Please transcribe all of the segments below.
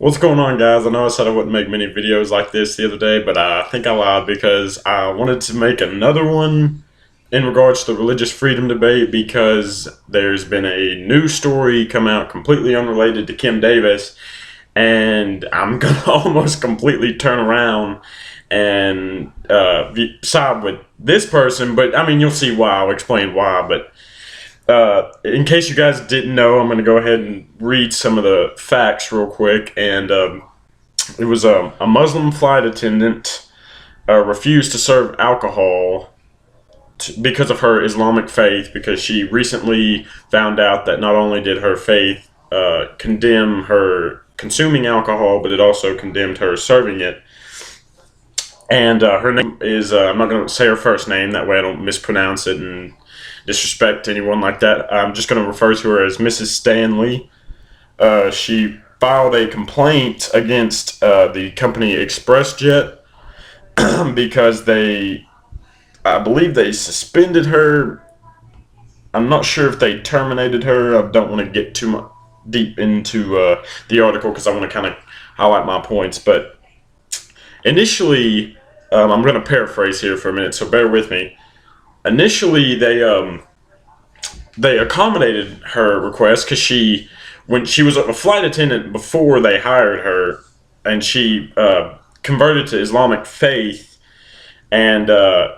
What's going on, guys? I know I said I wouldn't make many videos like this the other day, but I think I lied because I wanted to make another one in regards to the religious freedom debate because there's been a new story come out completely unrelated to Kim Davis, and I'm going to almost completely turn around and side with this person, but I mean, you'll see why. I'll explain why, but in case you guys didn't know, I'm going to go ahead and read some of the facts real quick. And it was a Muslim flight attendant refused to serve alcohol because of her Islamic faith, because she recently found out that not only did her faith condemn her consuming alcohol, but it also condemned her serving it. And her name is, I'm not going to say her first name, that way I don't mispronounce it and disrespect anyone like that. I'm just going to refer to her as Mrs. Stanley. She filed a complaint against the company ExpressJet because I believe they suspended her. I'm not sure if they terminated her. I don't want to get too much deep into the article because I want to kind of highlight my points. But initially, I'm going to paraphrase here for a minute, so bear with me. Initially, they accommodated her request because when she was a flight attendant before they hired her, and she converted to Islamic faith, and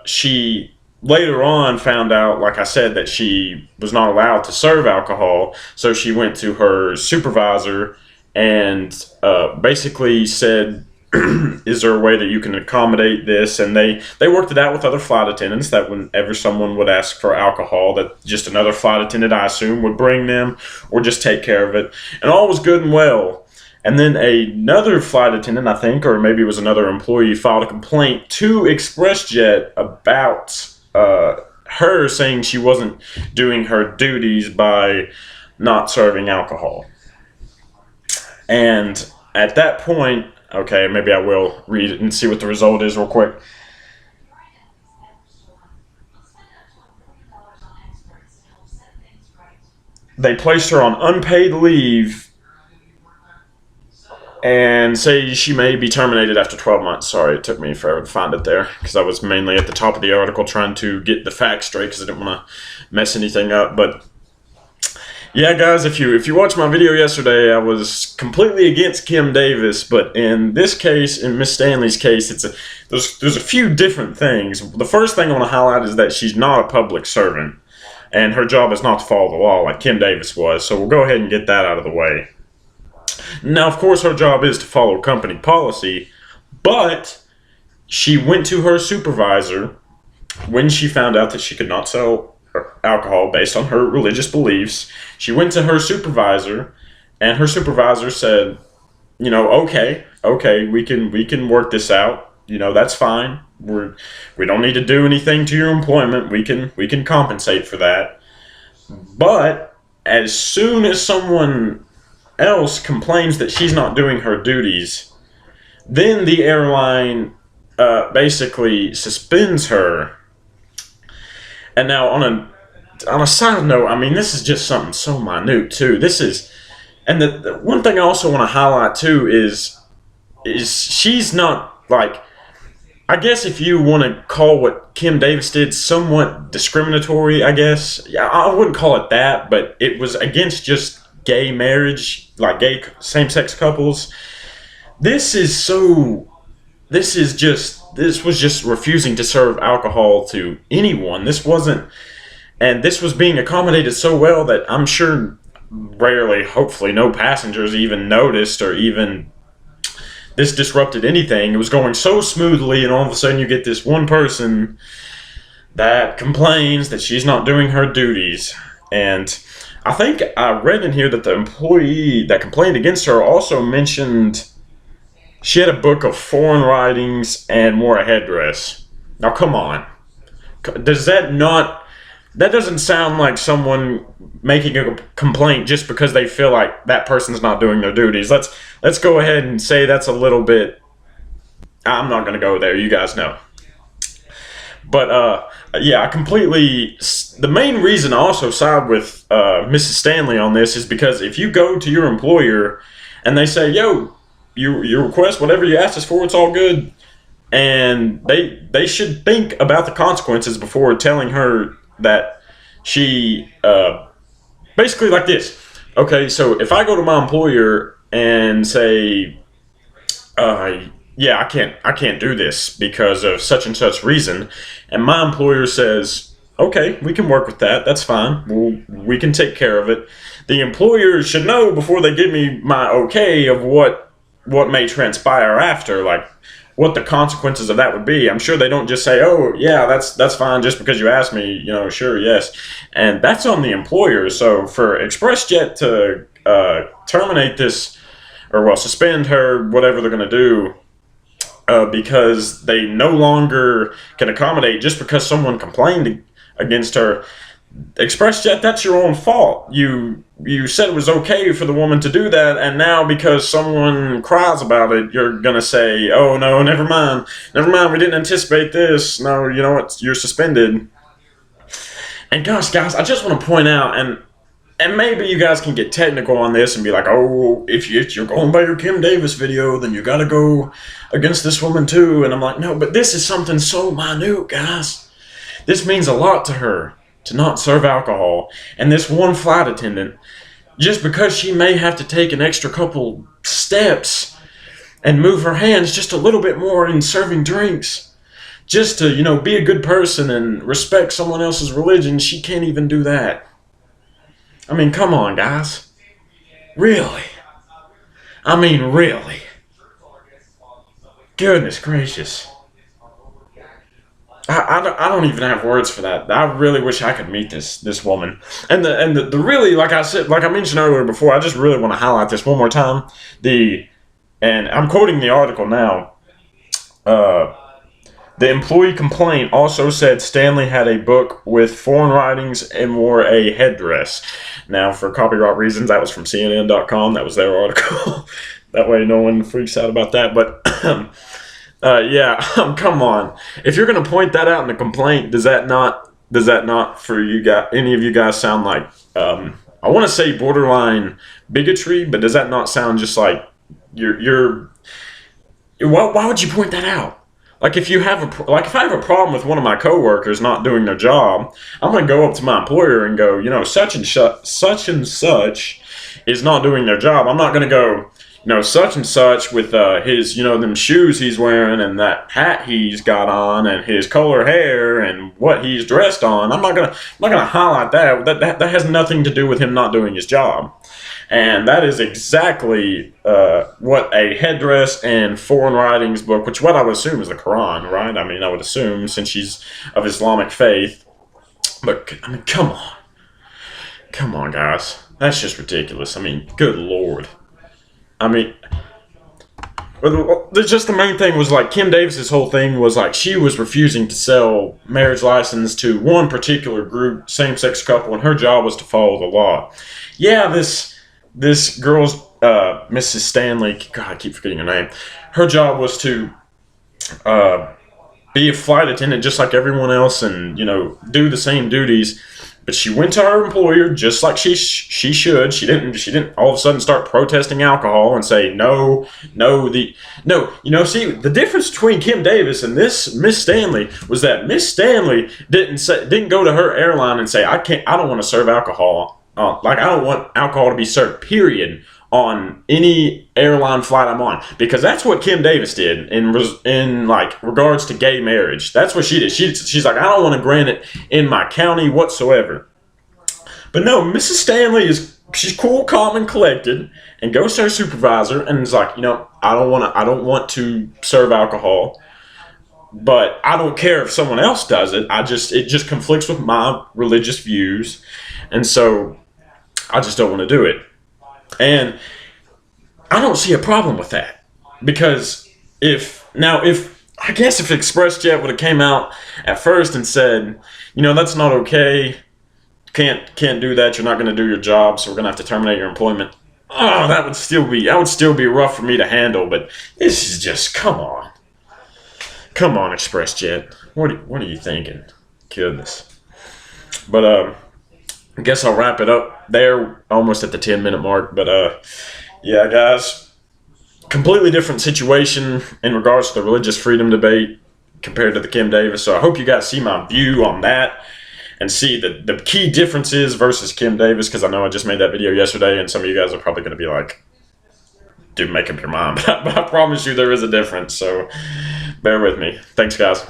she later on found out, like I said, that she was not allowed to serve alcohol, so she went to her supervisor and basically said, is there a way that you can accommodate this? And they worked it out with other flight attendants, that whenever someone would ask for alcohol, that just another flight attendant, I assume, would bring them or just take care of it. And all was good and well. And then another flight attendant, I think, or maybe it was another employee, filed a complaint to ExpressJet about her saying she wasn't doing her duties by not serving alcohol. And at that point, okay, maybe I will read it and see what the result is real quick. They placed her on unpaid leave and say she may be terminated after 12 months. Sorry, it took me forever to find it there because I was mainly at the top of the article trying to get the facts straight because I didn't want to mess anything up. But yeah, guys, if you watched my video yesterday, I was completely against Kim Davis, but in this case, in Miss Stanley's case, there's a few different things. The first thing I want to highlight is that she's not a public servant, and her job is not to follow the law like Kim Davis was, so we'll go ahead and get that out of the way. Now, of course, her job is to follow company policy, but she went to her supervisor when she found out that she could not sell alcohol based on her religious beliefs. She went to her supervisor, and her supervisor said, okay, we can work this out. That's fine. We don't need to do anything to your employment. We can compensate for that. But as soon as someone else complains that she's not doing her duties, then the airline basically suspends her. And now, on a side note, I mean, this is just something so minute too. And the one thing I also want to highlight too is she's not, like, I guess if you want to call what Kim Davis did somewhat discriminatory, I guess. Yeah, I wouldn't call it that, but it was against just gay marriage, like gay same-sex couples. This was just refusing to serve alcohol to anyone. This was being accommodated so well that I'm sure rarely, hopefully no passengers even noticed, or even this disrupted anything. It was going so smoothly, and all of a sudden you get this one person that complains that she's not doing her duties. And I think I read in here that the employee that complained against her also mentioned she had a book of foreign writings and wore a headdress. Now, come on. That doesn't sound like someone making a complaint just because they feel like that person's not doing their duties. Let's go ahead and say that's a little bit, I'm not going to go there, you guys know. But yeah, the main reason I also side with Mrs. Stanley on this is because if you go to your employer and they say, yo, you request whatever you asked us for. It's all good. And they should think about the consequences before telling her that she basically like this. Okay, so if I go to my employer and say, yeah, I can't do this because of such and such reason, and my employer says, okay, we can work with that. That's fine. We can take care of it. The employer should know before they give me my okay of what may transpire after, like what the consequences of that would be. I'm sure they don't just say, oh yeah, that's fine just because you asked me, sure, yes. And that's on the employer. So for ExpressJet to terminate this, or well, suspend her, whatever they're going to do, because they no longer can accommodate just because someone complained against her. ExpressJet, that's your own fault. You said it was okay for the woman to do that, and now because someone cries about it, you're gonna say, oh no, never mind, we didn't anticipate this. No, you know what, you're suspended. And gosh, guys, I just want to point out, and maybe you guys can get technical on this and be like, oh, if you're going by your Kim Davis video, then you gotta go against this woman too. And I'm like, no, but this is something so minute, guys. This means a lot to her, to not serve alcohol. And this one flight attendant, just because she may have to take an extra couple steps and move her hands just a little bit more in serving drinks, just to, be a good person and respect someone else's religion, she can't even do that. I mean, come on, guys. Really? I mean, really? Goodness gracious. I don't even have words for that. I really wish I could meet this woman. And the really, like I mentioned earlier before, I just really want to highlight this one more time. And I'm quoting the article now. The employee complaint also said Stanley had a book with foreign writings and wore a headdress. Now, for copyright reasons, that was from CNN.com. That was their article. That way no one freaks out about that. But yeah, come on. If you're going to point that out in the complaint, does that not for you guys, any of you guys sound like, I want to say borderline bigotry, but does that not sound just like why would you point that out? Like if I have a problem with one of my coworkers not doing their job, I'm going to go up to my employer and go, such and such is not doing their job. I'm not going to go, such and such with his, them shoes he's wearing and that hat he's got on and his color hair and what he's dressed on. I'm not gonna highlight that. That has nothing to do with him not doing his job. And that is exactly what a headdress and foreign writings book, which what I would assume is the Quran, right? I mean, I would assume since she's of Islamic faith. But I mean, come on, guys, that's just ridiculous. I mean, good Lord. I mean, just the main thing was like Kim Davis's whole thing was like she was refusing to sell marriage license to one particular group, same-sex couple, and her job was to follow the law. Yeah, this girl's Mrs. Stanley, God, I keep forgetting her name. Her job was to be a flight attendant just like everyone else, and do the same duties. But she went to her employer just like she should. She didn't all of a sudden start protesting alcohol and say no. See, the difference between Kim Davis and this Miss Stanley was that Miss Stanley didn't go to her airline and say I don't want to serve alcohol. I don't want alcohol to be served, period, on any airline flight I'm on, because that's what Kim Davis did in like regards to gay marriage. That's what she did. She's like, I don't want to grant it in my county whatsoever. But no, Mrs. Stanley she's cool, calm, and collected, and goes to her supervisor and is like, I don't want to serve alcohol, but I don't care if someone else does it. It just conflicts with my religious views, and so I just don't want to do it. And I don't see a problem with that, because if ExpressJet would have came out at first and said, that's not okay, can't do that, you're not going to do your job, so we're going to have to terminate your employment. Oh, that would still be rough for me to handle. But this is just, come on, ExpressJet, what are you thinking? Goodness. But I guess I'll wrap it up there, almost at the 10-minute mark. But yeah, guys, completely different situation in regards to the religious freedom debate compared to the Kim Davis. So I hope you guys see my view on that and see the key differences versus Kim Davis, because I know I just made that video yesterday and some of you guys are probably going to be like, dude, make up your mind. But I promise you there is a difference, so bear with me. Thanks, guys.